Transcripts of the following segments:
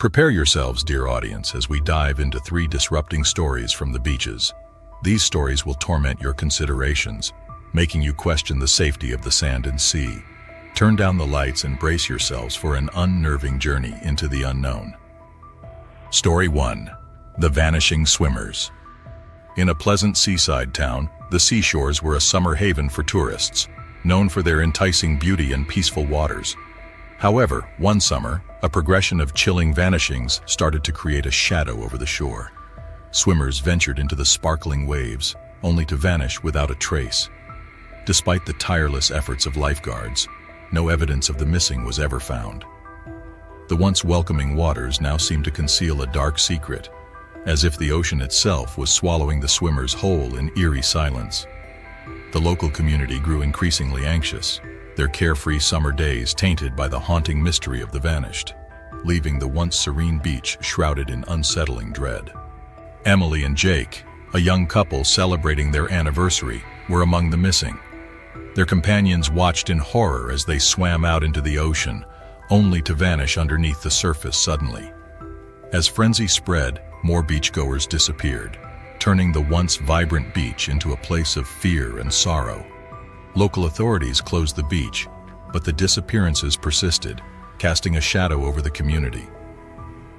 Prepare yourselves, dear audience, as we dive into 3 disrupting stories from the beaches. These stories will torment your considerations, making you question the safety of the sand and sea. Turn down the lights and brace yourselves for an unnerving journey into the unknown. Story 1. The Vanishing Swimmers. In a pleasant seaside town, the seashores were a summer haven for tourists, known for their enticing beauty and peaceful waters. However, one summer, a progression of chilling vanishings started to create a shadow over the shore. Swimmers ventured into the sparkling waves, only to vanish without a trace. Despite the tireless efforts of lifeguards, no evidence of the missing was ever found. The once welcoming waters now seemed to conceal a dark secret, as if the ocean itself was swallowing the swimmers whole in eerie silence. The local community grew increasingly anxious, their carefree summer days tainted by the haunting mystery of the vanished, leaving the once serene beach shrouded in unsettling dread. Emily and Jake, a young couple celebrating their anniversary, were among the missing. Their companions watched in horror as they swam out into the ocean, only to vanish underneath the surface suddenly. As frenzy spread, more beachgoers disappeared, turning the once vibrant beach into a place of fear and sorrow. Local authorities closed the beach, but the disappearances persisted, casting a shadow over the community.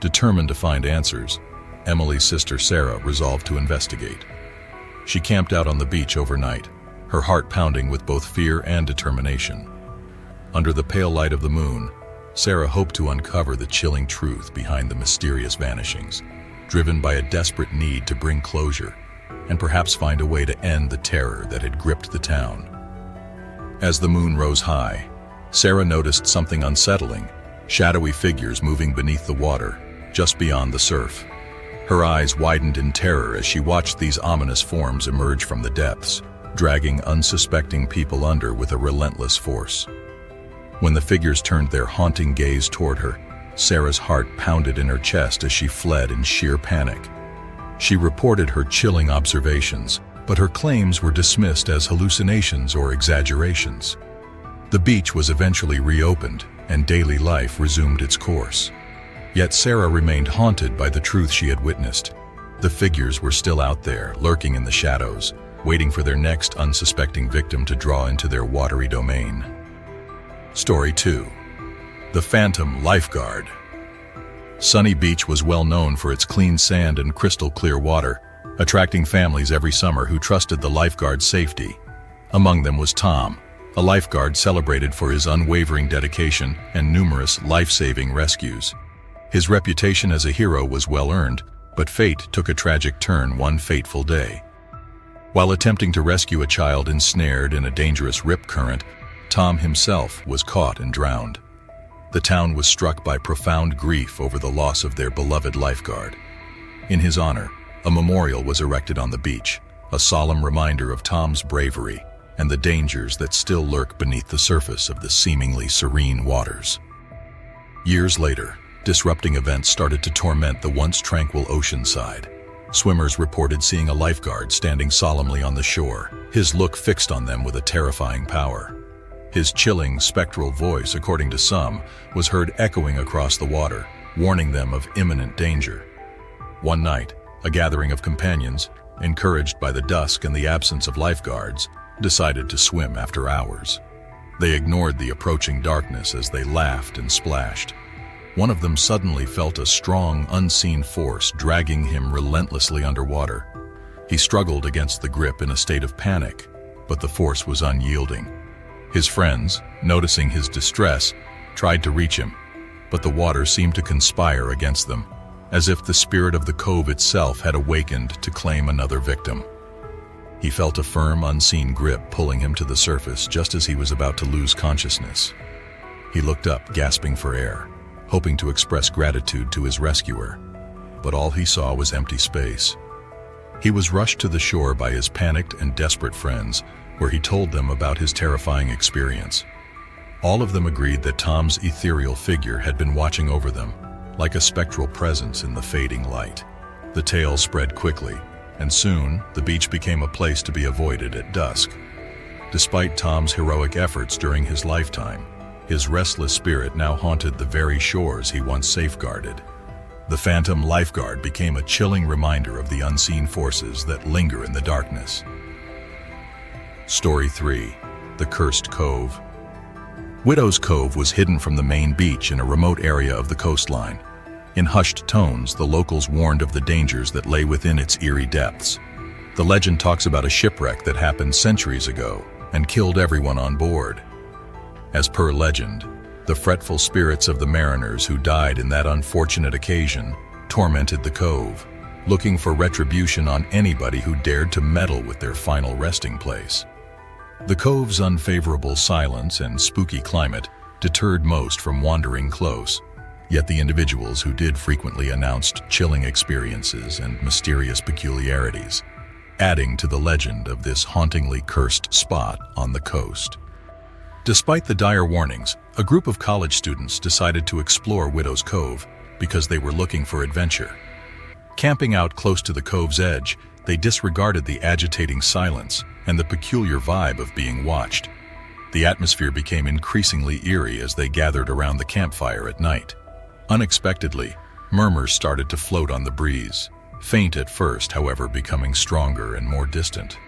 Determined to find answers, Emily's sister Sarah resolved to investigate. She camped out on the beach overnight, her heart pounding with both fear and determination. Under the pale light of the moon, Sarah hoped to uncover the chilling truth behind the mysterious vanishings, driven by a desperate need to bring closure and perhaps find a way to end the terror that had gripped the town. As the moon rose high, Sarah noticed something unsettling, shadowy figures moving beneath the water, just beyond the surf. Her eyes widened in terror as she watched these ominous forms emerge from the depths, dragging unsuspecting people under with a relentless force. When the figures turned their haunting gaze toward her, Sarah's heart pounded in her chest as she fled in sheer panic. She reported her chilling observations, but her claims were dismissed as hallucinations or exaggerations. The beach was eventually reopened, and daily life resumed its course. Yet Sarah remained haunted by the truth she had witnessed. The figures were still out there, lurking in the shadows, waiting for their next unsuspecting victim to draw into their watery domain. Story 2. The Phantom Lifeguard. Sunny Beach was well known for its clean sand and crystal clear water, attracting families every summer who trusted the lifeguard's safety. Among them was Tom, a lifeguard celebrated for his unwavering dedication and numerous life-saving rescues. His reputation as a hero was well earned, but fate took a tragic turn one fateful day. While attempting to rescue a child ensnared in a dangerous rip current, Tom himself was caught and drowned. The town was struck by profound grief over the loss of their beloved lifeguard. In his honor, a memorial was erected on the beach, a solemn reminder of Tom's bravery and the dangers that still lurk beneath the surface of the seemingly serene waters. Years later, disrupting events started to torment the once tranquil ocean side. Swimmers reported seeing a lifeguard standing solemnly on the shore, his look fixed on them with a terrifying power. His chilling, spectral voice, according to some, was heard echoing across the water, warning them of imminent danger. One night, a gathering of companions, encouraged by the dusk and the absence of lifeguards, decided to swim after hours. They ignored the approaching darkness as they laughed and splashed. One of them suddenly felt a strong, unseen force dragging him relentlessly underwater. He struggled against the grip in a state of panic, but the force was unyielding. His friends, noticing his distress, tried to reach him, but the water seemed to conspire against them, as if the spirit of the cove itself had awakened to claim another victim. He felt a firm, unseen grip pulling him to the surface just as he was about to lose consciousness. He looked up, gasping for air, hoping to express gratitude to his rescuer, but all he saw was empty space. He was rushed to the shore by his panicked and desperate friends, where he told them about his terrifying experience. All of them agreed that Tom's ethereal figure had been watching over them, like a spectral presence in the fading light. The tale spread quickly, and soon the beach became a place to be avoided at dusk. Despite Tom's heroic efforts during his lifetime, his restless spirit now haunted the very shores he once safeguarded. The Phantom Lifeguard became a chilling reminder of the unseen forces that linger in the darkness. Story 3. The Cursed Cove. Widow's Cove was hidden from the main beach in a remote area of the coastline. In hushed tones, the locals warned of the dangers that lay within its eerie depths. The legend talks about a shipwreck that happened centuries ago and killed everyone on board. As per legend, the fretful spirits of the mariners who died in that unfortunate occasion tormented the cove, looking for retribution on anybody who dared to meddle with their final resting place. The cove's unfavorable silence and spooky climate deterred most from wandering close, yet the individuals who did frequently announced chilling experiences and mysterious peculiarities, adding to the legend of this hauntingly cursed spot on the coast. Despite the dire warnings, a group of college students decided to explore Widow's Cove because they were looking for adventure. Camping out close to the cove's edge, they disregarded the agitating silence and the peculiar vibe of being watched. The atmosphere became increasingly eerie as they gathered around the campfire at night. Unexpectedly, murmurs started to float on the breeze, faint at first, however, becoming stronger and more distant.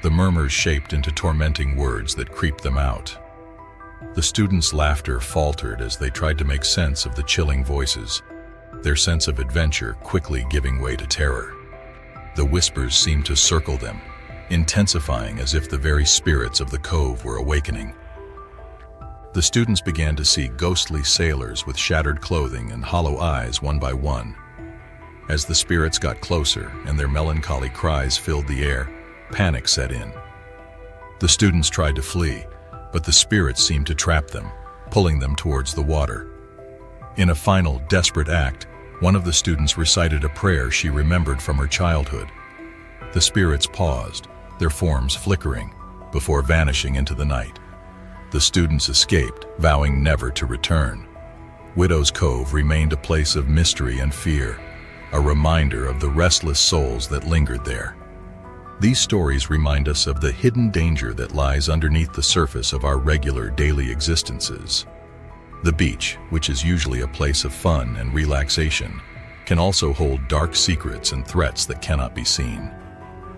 The murmurs shaped into tormenting words that creeped them out. The students' laughter faltered as they tried to make sense of the chilling voices, their sense of adventure quickly giving way to terror. The whispers seemed to circle them, intensifying as if the very spirits of the cove were awakening. The students began to see ghostly sailors with shattered clothing and hollow eyes one by one. As the spirits got closer and their melancholy cries filled the air, panic set in. The students tried to flee, but the spirits seemed to trap them, pulling them towards the water. In a final, desperate act, one of the students recited a prayer she remembered from her childhood. The spirits paused, their forms flickering, before vanishing into the night. The students escaped, vowing never to return. Widow's Cove remained a place of mystery and fear, a reminder of the restless souls that lingered there. These stories remind us of the hidden danger that lies underneath the surface of our regular daily existences. The beach, which is usually a place of fun and relaxation, can also hold dark secrets and threats that cannot be seen.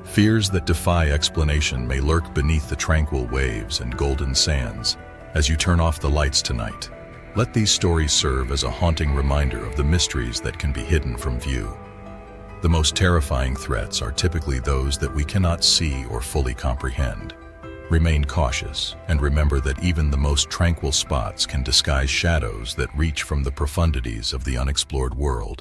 Fears that defy explanation may lurk beneath the tranquil waves and golden sands. As you turn off the lights tonight, let these stories serve as a haunting reminder of the mysteries that can be hidden from view. The most terrifying threats are typically those that we cannot see or fully comprehend. Remain cautious and remember that even the most tranquil spots can disguise shadows that reach from the profundities of the unexplored world.